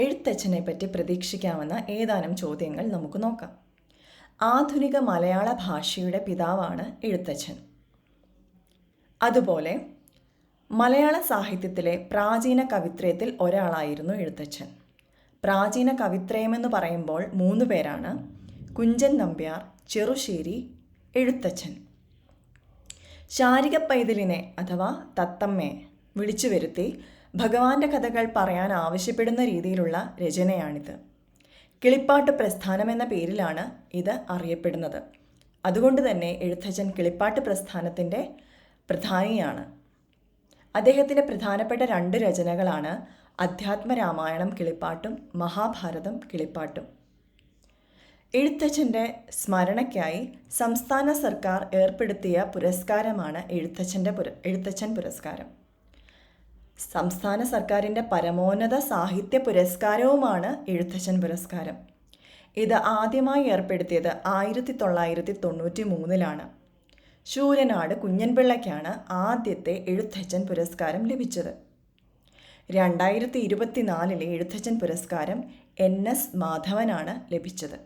എഴുത്തച്ഛനെ പറ്റി പ്രതീക്ഷിക്കാവുന്ന ഏതാനും ചോദ്യങ്ങൾ നമുക്ക് നോക്കാം. ആധുനിക മലയാള ഭാഷയുടെ പിതാവാണ് എഴുത്തച്ഛൻ. അതുപോലെ മലയാള സാഹിത്യത്തിലെ പ്രാചീന കവിത്രയത്തിൽ ഒരാളായിരുന്നു എഴുത്തച്ഛൻ. പ്രാചീന കവിത്രയമെന്ന് പറയുമ്പോൾ 3 പേരാണ്: കുഞ്ചൻ നമ്പ്യാർ, ചെറുശ്ശേരി, എഴുത്തച്ഛൻ. ശാരിക പൈതലിനെ അഥവാ തത്തമ്മയെ വിളിച്ചു വരുത്തി ഭഗവാന്റെ കഥകൾ പറയാൻ ആവശ്യപ്പെടുന്ന രീതിയിലുള്ള രചനയാണിത്. കിളിപ്പാട്ട് പ്രസ്ഥാനം എന്ന പേരിലാണ് ഇത് അറിയപ്പെടുന്നത്. അതുകൊണ്ട് തന്നെ എഴുത്തച്ഛൻ കിളിപ്പാട്ട് പ്രസ്ഥാനത്തിൻ്റെ പ്രധാനിയാണ്. അദ്ദേഹത്തിൻ്റെ പ്രധാനപ്പെട്ട 2 രചനകളാണ് അധ്യാത്മരാമായണം കിളിപ്പാട്ടും മഹാഭാരതം കിളിപ്പാട്ടും. എഴുത്തച്ഛൻ്റെ സ്മരണയ്ക്കായി സംസ്ഥാന സർക്കാർ ഏർപ്പെടുത്തിയ പുരസ്കാരമാണ് എഴുത്തച്ഛൻ പുരസ്കാരം. സംസ്ഥാന സർക്കാരിൻ്റെ പരമോന്നത സാഹിത്യ പുരസ്കാരവുമാണ് എഴുത്തച്ഛൻ പുരസ്കാരം. ഇത് ആദ്യമായി ഏർപ്പെടുത്തിയത് 1993 ശൂരനാട് കുഞ്ഞൻപിള്ളയ്ക്കാണ് ആദ്യത്തെ എഴുത്തച്ഛൻ പുരസ്കാരം ലഭിച്ചത്. 2024 എഴുത്തച്ഛൻ പുരസ്കാരം NS മാധവനാണ് ലഭിച്ചത്.